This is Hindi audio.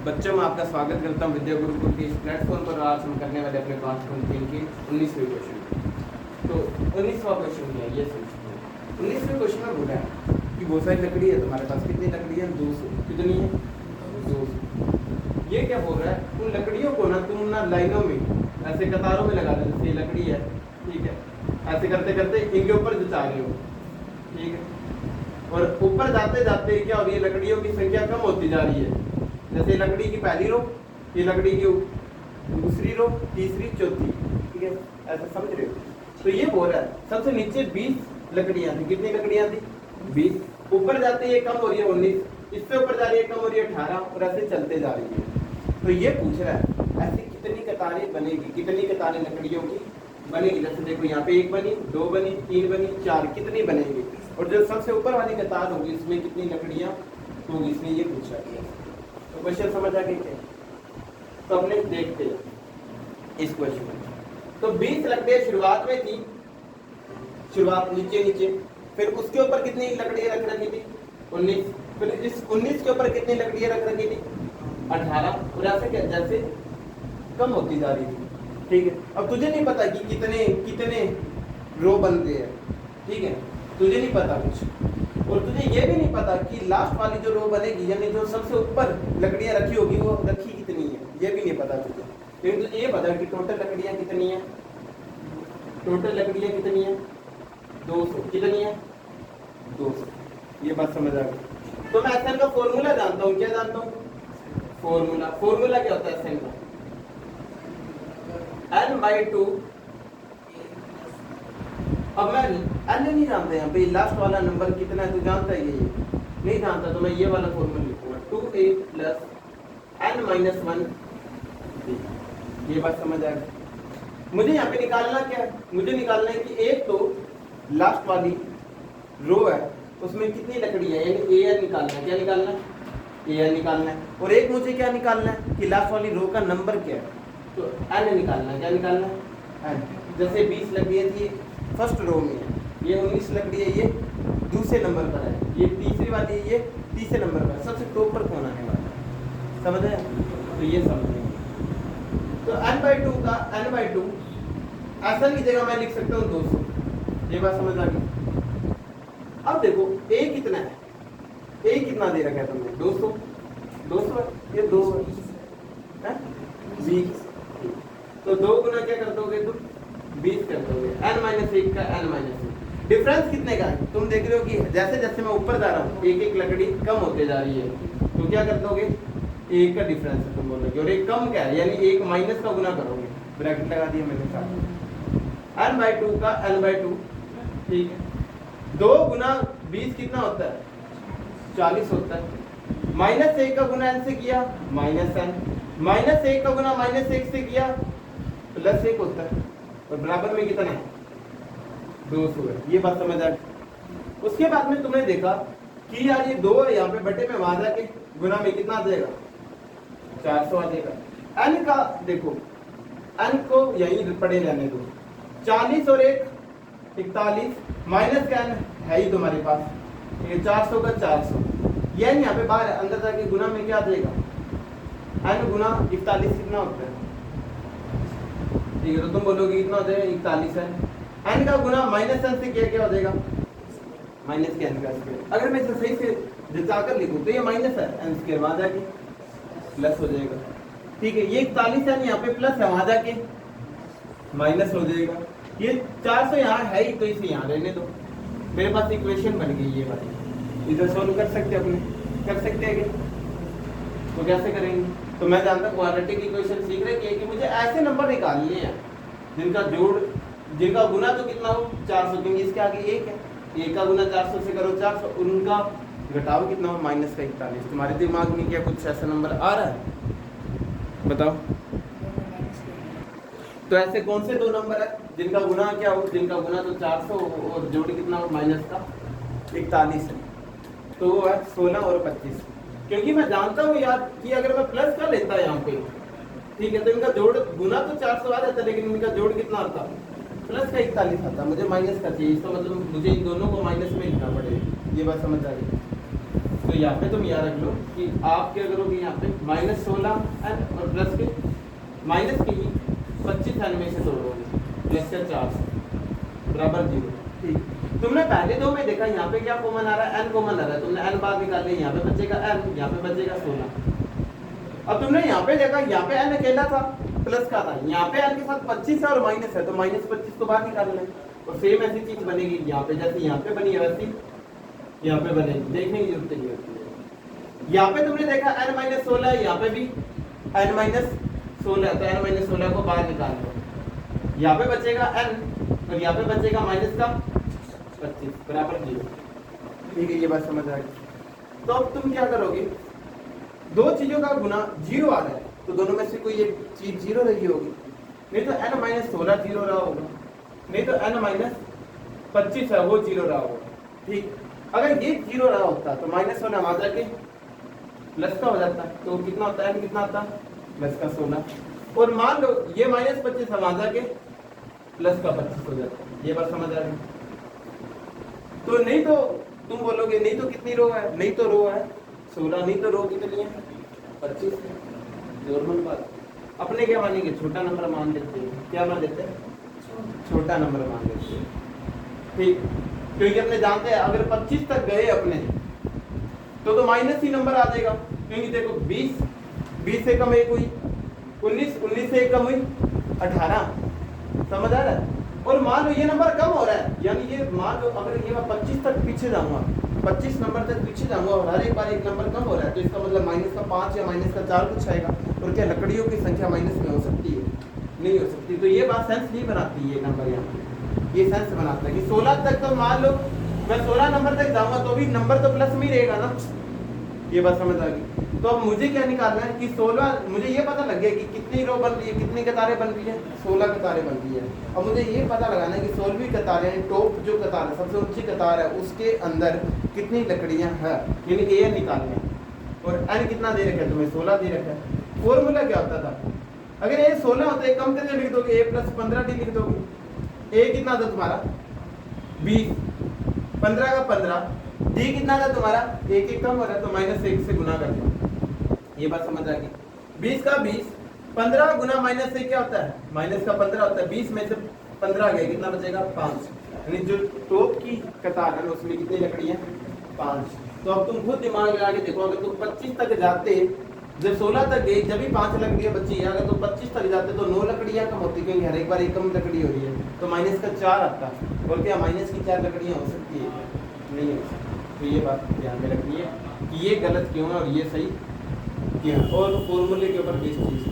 बच्चों में आपका स्वागत करता हूँ विद्या गुरुकुल के इस प्लेटफॉर्म पर। आज हम करने वाले अपने क्लास 3 के 19वें क्वेश्चन। तो 19वां क्वेश्चन है ये समझिए। 19वें क्वेश्चन में बोला है कि बहुत सारी लकड़ी है, तुम्हारे पास कितनी लकड़ी है? 200। कितनी है? 200। ये क्या बोल रहा है, उन लकड़ियों को ना तुम ना लाइनों में ऐसे कतारों में लगा दो। जैसे ये लकड़ी है, ठीक है, ऐसे करते करते इनके ऊपर जचा रहे हो, ठीक है, और ऊपर जाते जाते क्या हो रही है, लकड़ियों की संख्या कम होती जा रही है। जैसे लकड़ी की पहली रो, ये लकड़ी की दूसरी रो, तीसरी, चौथी, ठीक है, ऐसा समझ रहे हो? तो ये बोल रहा है सबसे नीचे 20 लकड़ियां थी। कितनी लकड़ियां थी? 20। ऊपर जाते ये कम हो रही है 19, इससे ऊपर जा रही है कम हो रही है 18, और ऐसे चलते जा रही है। तो ये पूछ रहा है ऐसी कितनी कतारें बनेगी, कितनी कतारें लकड़ियों की बनेगी। जैसे देखो यहाँ पे 1 बनी, 2 बनी, 3 बनी, 4, कितनी बनेगी? और जो सबसे ऊपर वाली कतार होगी इसमें कितनी लकड़ियां होगी, इसमें ये पूछा गया। तो क्वेश्चन समझ आ गई क्या? तो अपने देखते हैं इस क्वेश्चन में। तो 20 लकड़ियां शुरुआत में थी, शुरुआत नीचे नीचे, फिर उसके ऊपर कितनी लकड़ियां रख रखी थी? 19। फिर इस 19 के ऊपर कितनी लकड़ियां रख रखी थी? 18। और ऐसे क्या जैसे कम होती जा रही थी, ठीक है। अब तुझे नहीं पता कि कितने कितने रो बनते हैं, ठीक है, तुझे नहीं पता कुछ, और तुझे ये भी नहीं पता कि लास्ट वाली जो रो बनेगी, यानी जो सबसे ऊपर लकड़ियां रखी होगी, वो रखी कितनी है, ये भी नहीं पता तुझे। लेकिन तुझे ये पता कि टोटल लकड़ियां कितनी है, टोटल लकड़ियां कितनी है? 200। कितनी है? 200। ये बात समझ आ गई। तो मैं एसएन का फॉर्मूला जानता हूँ। क्या जानता हूँ? फॉर्मूला क्या होता है एसएन का? n/2। अब मैं n नहीं जानता, यहाँ पे लास्ट वाला नंबर कितना है, तू जानता है? ये नहीं जानता तो मैं ये वाला फॉर्मूला लिखूंगा, 2a + n-1। ये बात समझ आ गई। मुझे यहाँ पे निकालना क्या है? मुझे निकालना है कि एक तो लास्ट वाली रो है, उसमें कितनी लकड़ी है, यानी an निकालना है। क्या निकालना है? an निकालना है। और एक मुझे क्या निकालना है कि लास्ट वाली रो का नंबर क्या है, तो n निकालना है। क्या निकालना है? n। जैसे 20 लकड़ियाँ थी फर्स्ट रो में है, ये 19 लकड़ी है, ये दूसरे नंबर पर है, ये तीसरी वाली है, ये तीसरे नंबर पर, सबसे टॉप पर कौन आने वाला है? समझ आया? तो ये समझेंगे। तो n/2 का n/2 ऐसा की जगह मैं लिख सकता हूँ 200। ये बात समझ आ गई। अब देखो a कितना है, a कितना दे रखा है तुमने? 200। 200 है, ये 2 है 20। तो 2 गुना क्या कर दोगे तुम? 20 कर दोगे। n-1 का n-1 डिफरेंस कितने का है? तुम देख रहे हो कि जैसे जैसे मैं ऊपर जा रहा हूँ एक एक लकड़ी कम होते जा रही है, तो क्या कर दोगे? 1 का डिफरेंस है तुम बोलोगे, और एक कम क्या है, यानी 1 माइनस का गुना करोगे। ब्रैकेट लगा दिया मैंने साथ। n/2 का n/2, ठीक है। 2 गुना 20 कितना होता है? 40 होता है। -1 का गुना n से किया -n, -1 का गुना -1 से किया +1 होता है, और बराबर में कितना है? 200 है। ये बात समझ आ गई। उसके बाद में तुमने देखा कि यार ये 2 है यहाँ पे, बटे में वहां जाके गुना में कितना आ जाएगा? 400 आ जाएगा। n का देखो, n को यही पड़े रहने दो। 40 और 1 41, माइनस का n है ही तुम्हारे पास, ये 400 का 400, यानी यहाँ पे बाहर अंदर जाके गुना में क्या आ जाएगा? n गुना 41 कितना होता है? ठीक है, तो तुम बोलोगे कितना हो जाएगा? 41 है। n का गुना -n से किया क्या हो जाएगा? माइनस के n का स्क्वायर। अगर मैं इसे सही से जचाकर लिखूं तो ये माइनस है, n स्क्वायर वहां जाके प्लस हो जाएगा, ठीक है। ये 41 है, यहाँ पे प्लस है, वहां जाके माइनस हो जाएगा। ये 400 यहाँ है ही, तो इसे यहाँ रहने दो। मेरे पास इक्वेशन बन गई ये वाली। इधर सोल्व कर सकते अपने, कर सकते हैं क्या? तो कैसे करेंगे? तो मैं जानता हूँ क्वाड्रेटिक इक्वेशन सीख रहे कि मुझे ऐसे नंबर निकालने हैं जिनका जोड़, जिनका गुना तो कितना हो? 400, क्योंकि इसके आगे 1 है। 1 का गुना 400 से करो 400, उनका घटाओ कितना हो? -41। तुम्हारे दिमाग में क्या कुछ ऐसा नंबर आ रहा है? बताओ। तो ऐसे कौन से 2 नंबर है जिनका गुना क्या हो? जिनका गुना तो 400 और जोड़ कितना हो? -41 है। तो वो है 16 और 25। क्योंकि मैं जानता हूँ यार कि अगर मैं प्लस का लेता यहाँ पे, ठीक है, तो इनका जोड़ गुना तो 400 आ जाता, लेकिन इनका जोड़ कितना आता? प्लस का 41 आता। मुझे माइनस का चाहिए, इसका मतलब मुझे इन दोनों को माइनस में लिखना पड़ेगा। ये बात समझ आ गई? तो तो यहाँ पे तुम याद रख लो कि आप क्या करोगे यहाँ पे -16 n और प्लस के माइनस के ही 25 n में से तोड़ोगे, प्लस का 4 बराबर 0। ठीक, तुमने पहले दो में देखा यहाँ पे क्या कॉमन आ रहा है, n कॉमन आ रहा है, तुमने n बाहर निकाल लिया, यहाँ पे बचेगा n, यहाँ पे बचेगा 16। अब तुमने यहाँ पे देखा यहाँ पे n अकेला था, प्लस का था, यहाँ पे n के साथ 25 है और माइनस है, तो -25 को बाहर निकाल लें। और सेम ऐसी चीज बनेगी यहाँ पे, जैसे यहाँ पे बनी है वैसी यहाँ पे बनेगी, देखने की जरूरत नहीं होती है। यहाँ पे तुमने देखा n-16 है, यहाँ पे भी n-16, तो n-16 को बाहर निकाल लो, यहाँ पे बचेगा n और यहाँ पे बचेगा माइनस का 25 बराबर 0। ठीक है, ये बात समझ आ गई। तो अब तुम क्या करोगे, दो चीजों का गुना 0 आ रहा है, तो दोनों में से कोई एक चीज 0 रही होगी, नहीं तो n-16 0 रहा होगा, नहीं तो n-25 है वो 0 रहा होगा। ठीक, अगर ये 0 रहा होता तो -16 मात्रा के प्लस का हो जाता, तो कितना होता है, कितना आता प्लस का 16। और मान लो ये -25 है मात्रा के प्लस का 25 हो जाता है। ये बात समझ आ रही? तो नहीं तो तुम बोलोगे नहीं तो कितनी रो है, नहीं तो रो है 16, नहीं तो रो कितनी है 25। नॉर्मल बात, अपने क्या मानेंगे, छोटा नंबर मान लेते हैं। क्या मान लेते हैं, छोटा नंबर मान लेते हैं। ठीक, क्योंकि अपने जानते हैं अगर 25 तक गए अपने तो माइनस ही नंबर आ जाएगा, क्योंकि देखो 20 से कम एक हुई 19 से एक कम हुई 18, समझ आ रहा है। और मान लो ये नंबर कम हो रहा है, यानी ये मान लो अगर ये मैं 25 तक पीछे जाऊंगा, 25 नंबर तक पीछे जाऊंगा और हर एक बार एक नंबर कम हो रहा है, तो इसका मतलब -5 या -4 कुछ आएगा। और क्या लकड़ियों की संख्या माइनस में हो सकती है, नहीं हो सकती। तो ये बात सेंस नहीं बनाती ये नंबर, यहाँ ये सेंस बनाता है कि 16 तक तो मान लो मैं 16 नंबर तक जाऊंगा तो भी नंबर तो प्लस में ही रहेगा ना। ये बात समझ आ गई। तो अब मुझे क्या निकालना है कि 16, मुझे ये पता लग गया कि कितनी रो बन रही है, कितनी कतारें बन रही है, 16 कतारें बन रही है। अब मुझे ये पता लगाना है कि 16वीं कतार यानी टॉप जो कतार है, सबसे ऊंची कतार है, उसके अंदर कितनी लकड़ियां हैं, यानी ए निकालने। और n कितना दे रखा है तुम्हें, 16 दे रखा है। फॉर्मूला क्या होता था, अगर ये 16 होता है कम करके लिख दोगे, a + 15d लिख दोगे। a कितना था तुम्हारा 20, 15 का 15, d कितना था तुम्हारा, एक कम हो रहा है तो -1 से गुना कर दो। ये बात समझ आ गई। 20 का 20, 15 गुना -1 क्या होता है, माइनस का 15 होता है। 20 में से 15 गए, कितना बचेगा 5, यानी जो टॉप की कतार है उसमें कितनी लकड़ियां 5। तो अब तुम खुद दिमाग लगा के देखो, अगर तुम 25 तक जाते, जब 16 तक गए जब भी 5 लकड़ियां बची है, अगर तुम 25 तक जाते तो 9 लकड़ियां कम होती, क्योंकि हर एक बार एक कम लकड़ी हो रही है, तो माइनस का 4 आता। और क्या माइनस की 4 लकड़ियां हो सकती है, नहीं हो सकती। तो ये बात ध्यान में रखनी है कि ये गलत क्यों है और ये सही क्यों है, और फॉर्मूले के ऊपर बेस्ड चीज।